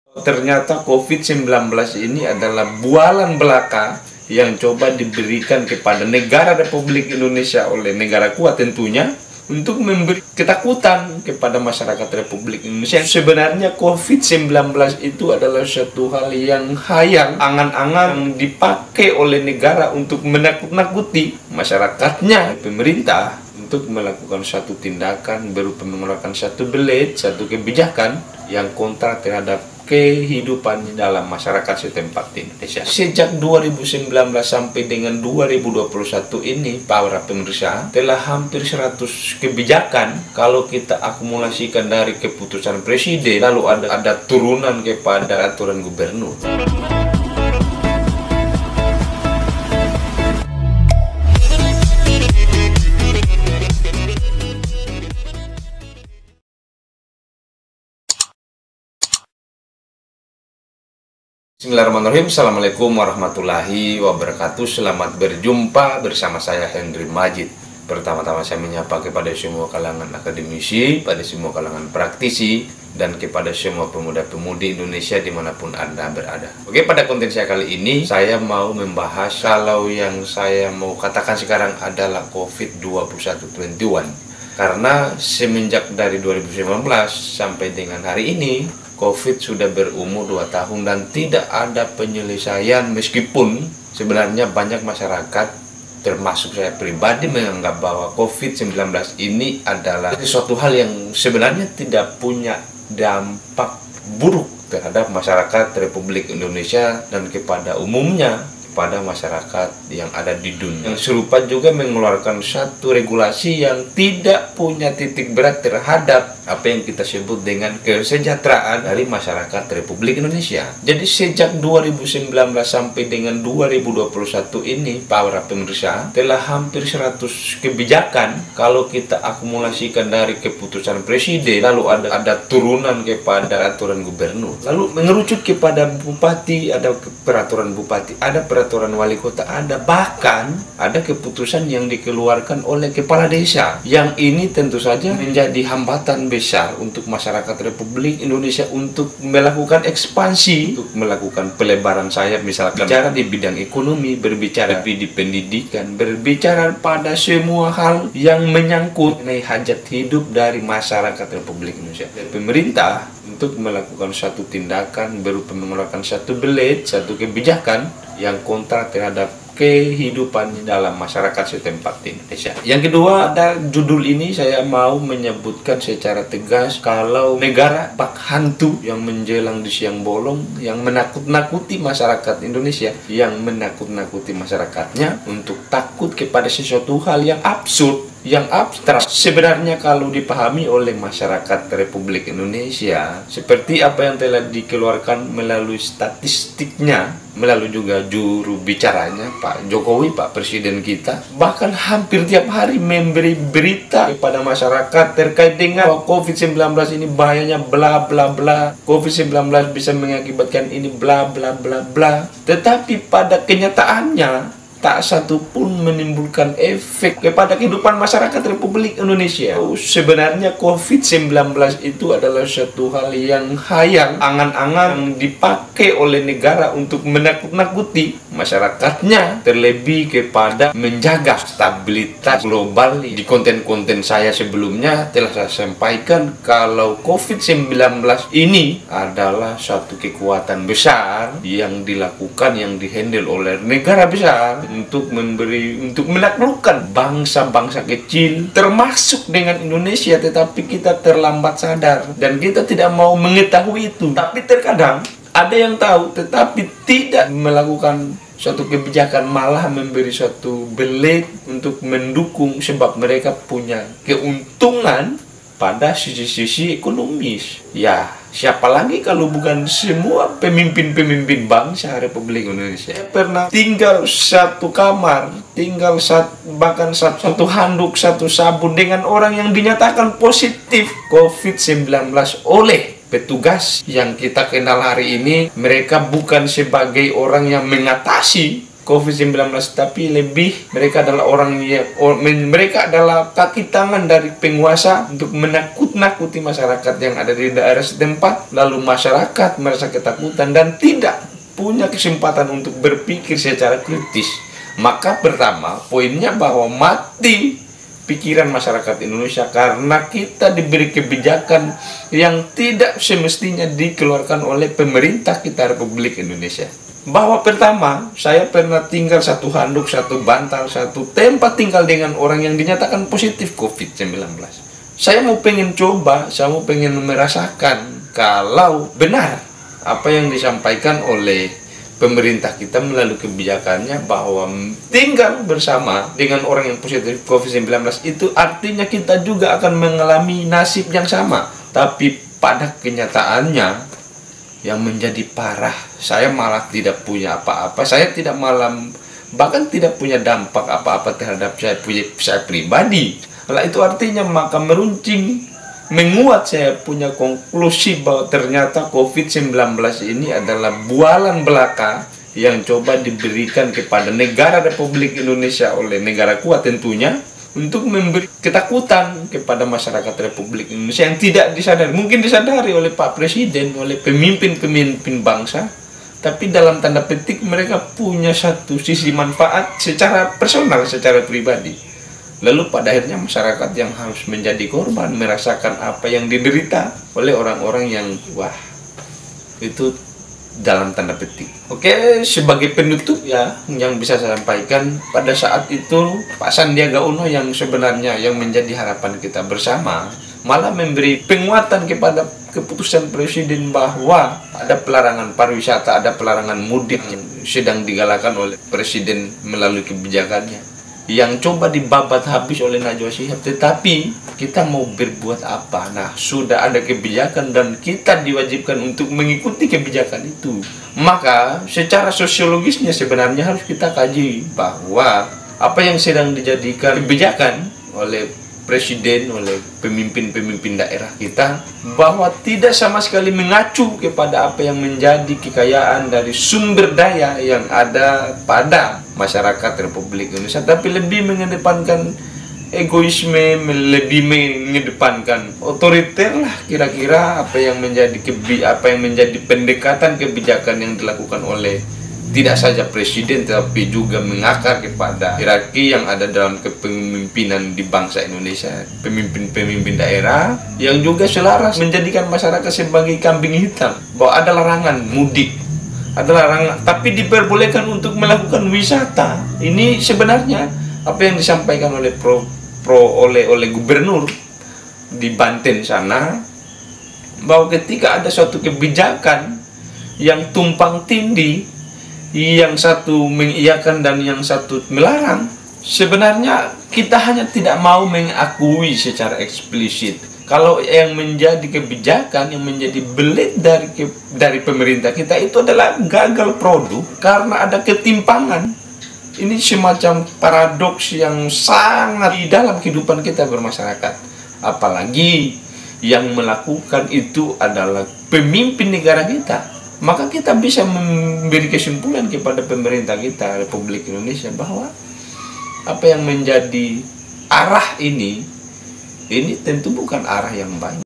Ternyata COVID-19 ini adalah bualan belaka yang coba diberikan kepada negara Republik Indonesia oleh negara kuat tentunya untuk memberi ketakutan kepada masyarakat Republik Indonesia. Sebenarnya COVID-19 itu adalah satu hal yang hayang, angan-angan dipakai oleh negara untuk menakut-nakuti masyarakatnya. Pemerintah untuk melakukan satu tindakan berupa mengeluarkan satu belit, satu kebijakan yang kontra terhadap kehidupan dalam masyarakat setempat di Indonesia. Sejak 2019 sampai dengan 2021 ini, para pemirsa, telah hampir 100 kebijakan. Kalau kita akumulasikan dari keputusan presiden, lalu ada turunan kepada aturan gubernur. Bismillahirrahmanirrahim. Assalamualaikum warahmatullahi wabarakatuh. Selamat berjumpa bersama saya Henry Majid. Pertama-tama saya menyapa kepada semua kalangan akademisi, pada semua kalangan praktisi, dan kepada semua pemuda-pemudi Indonesia dimanapun Anda berada. Oke, pada konten saya kali ini saya mau membahas kalau yang saya mau katakan sekarang adalah COVID-21. Karena semenjak dari 2019 sampai dengan hari ini, COVID sudah berumur 2 tahun dan tidak ada penyelesaian, meskipun sebenarnya banyak masyarakat termasuk saya pribadi menganggap bahwa COVID-19 ini adalah suatu hal yang sebenarnya tidak punya dampak buruk terhadap masyarakat Republik Indonesia dan kepada umumnya, pada masyarakat yang ada di dunia. Yang serupa juga mengeluarkan satu regulasi yang tidak punya titik berat terhadap apa yang kita sebut dengan kesejahteraan dari masyarakat Republik Indonesia. Jadi sejak 2019 sampai dengan 2021 ini, para pemirsa, telah hampir 100 kebijakan. Kalau kita akumulasikan dari keputusan presiden, lalu ada turunan kepada aturan gubernur, lalu mengerucut kepada bupati, ada peraturan bupati, ada peraturan wali kota, ada bahkan ada keputusan yang dikeluarkan oleh kepala desa. Yang ini tentu saja menjadi hambatan besar untuk masyarakat Republik Indonesia untuk melakukan ekspansi, untuk melakukan pelebaran sayap, misalkan bicara di bidang ekonomi, berbicara di pendidikan, berbicara pada semua hal yang menyangkut mengenai hajat hidup dari masyarakat Republik Indonesia. Pemerintah untuk melakukan satu tindakan berupa mengeluarkan satu belit, satu kebijakan yang kontra terhadap kehidupan dalam masyarakat setempat di Indonesia. Yang kedua, ada judul ini saya mau menyebutkan secara tegas kalau negara bak hantu yang menjelang di siang bolong, yang menakut-nakuti masyarakat Indonesia, yang menakut-nakuti masyarakatnya untuk takut kepada sesuatu hal yang absurd, yang abstrak. Sebenarnya kalau dipahami oleh masyarakat Republik Indonesia, seperti apa yang telah dikeluarkan melalui statistiknya, melalui juga juru bicaranya Pak Jokowi, Pak Presiden kita, bahkan hampir tiap hari memberi berita kepada masyarakat terkait dengan COVID-19 ini bahayanya bla bla bla, COVID-19 bisa mengakibatkan ini bla bla bla bla. Tetapi pada kenyataannya tak satu pun menimbulkan efek kepada kehidupan masyarakat Republik Indonesia. Sebenarnya COVID-19 itu adalah satu hal yang hayang, angan-angan dipakai oleh negara untuk menakut-nakuti masyarakatnya, terlebih kepada menjaga stabilitas global. Di konten-konten saya sebelumnya telah saya sampaikan kalau COVID-19 ini adalah satu kekuatan besar yang dilakukan, yang dihandle oleh negara besar untuk menaklukkan bangsa-bangsa kecil termasuk dengan Indonesia, tetapi kita terlambat sadar dan kita tidak mau mengetahui itu. Tapi terkadang ada yang tahu tetapi tidak melakukan suatu kebijakan, malah memberi suatu belit untuk mendukung sebab mereka punya keuntungan pada sisi-sisi ekonomis. Ya, siapa lagi kalau bukan semua pemimpin-pemimpin bangsa Republik Indonesia. Saya pernah tinggal satu kamar, bahkan satu handuk, satu sabun dengan orang yang dinyatakan positif COVID-19 oleh petugas yang kita kenal hari ini. Mereka bukan sebagai orang yang mengatasi COVID-19, tapi lebih mereka adalah mereka adalah kaki tangan dari penguasa untuk menakut-nakuti masyarakat yang ada di daerah setempat, lalu masyarakat merasa ketakutan dan tidak punya kesempatan untuk berpikir secara kritis. Maka pertama, poinnya bahwa mati pikiran masyarakat Indonesia karena kita diberi kebijakan yang tidak semestinya dikeluarkan oleh pemerintah kita Republik Indonesia. Bahwa pertama, saya pernah tinggal satu handuk, satu bantal, satu tempat tinggal dengan orang yang dinyatakan positif COVID-19. Saya mau pengen coba, saya mau pengen merasakan kalau benar apa yang disampaikan oleh pemerintah kita melalui kebijakannya bahwa tinggal bersama dengan orang yang positif COVID-19 itu artinya kita juga akan mengalami nasib yang sama. Tapi pada kenyataannya yang menjadi parah, saya malah tidak punya apa-apa. Saya tidak bahkan tidak punya dampak apa-apa terhadap saya pribadi. Nah, itu artinya maka menguat saya punya konklusi bahwa ternyata COVID-19 ini adalah bualan belaka yang coba diberikan kepada negara Republik Indonesia oleh negara kuat tentunya untuk memberi ketakutan kepada masyarakat Republik Indonesia yang tidak disadari. Mungkin disadari oleh Pak Presiden, oleh pemimpin-pemimpin bangsa, tapi dalam tanda petik mereka punya satu sisi manfaat secara personal, secara pribadi. Lalu pada akhirnya masyarakat yang harus menjadi korban merasakan apa yang diderita oleh orang-orang yang itu dalam tanda petik. Oke, sebagai penutup ya yang bisa saya sampaikan, pada saat itu Pak Sandiaga Uno yang sebenarnya yang menjadi harapan kita bersama malah memberi penguatan kepada keputusan Presiden bahwa ada pelarangan pariwisata, ada pelarangan mudik yang sedang digalakan oleh Presiden melalui kebijakannya yang coba dibabat habis oleh Najwa Shihab. Tetapi kita mau berbuat apa? Nah, sudah ada kebijakan dan kita diwajibkan untuk mengikuti kebijakan itu. Maka secara sosiologisnya sebenarnya harus kita kaji bahwa apa yang sedang dijadikan kebijakan oleh Presiden, oleh pemimpin-pemimpin daerah kita, bahwa tidak sama sekali mengacu kepada apa yang menjadi kekayaan dari sumber daya yang ada pada masyarakat Republik Indonesia, tapi lebih mengedepankan egoisme, lebih mengedepankan otoriter lah kira-kira apa yang menjadi pendekatan kebijakan yang dilakukan oleh tidak saja Presiden tapi juga mengakar kepada hierarki yang ada dalam kepemimpinan di bangsa Indonesia, pemimpin-pemimpin daerah yang juga selaras menjadikan masyarakat sebagai kambing hitam, bahwa ada larangan mudik, ada larangan tapi diperbolehkan untuk melakukan wisata. Ini sebenarnya apa yang disampaikan oleh oleh gubernur di Banten sana, bahwa ketika ada suatu kebijakan yang tumpang tindih, yang satu mengiyakan dan yang satu melarang, sebenarnya kita hanya tidak mau mengakui secara eksplisit kalau yang menjadi kebijakan, yang menjadi belit dari pemerintah kita itu adalah gagal produk karena ada ketimpangan. Ini semacam paradoks yang sangat di dalam kehidupan kita bermasyarakat. Apalagi yang melakukan itu adalah pemimpin negara kita. Maka kita bisa memberi kesimpulan kepada pemerintah kita Republik Indonesia bahwa apa yang menjadi arah ini tentu bukan arah yang baik.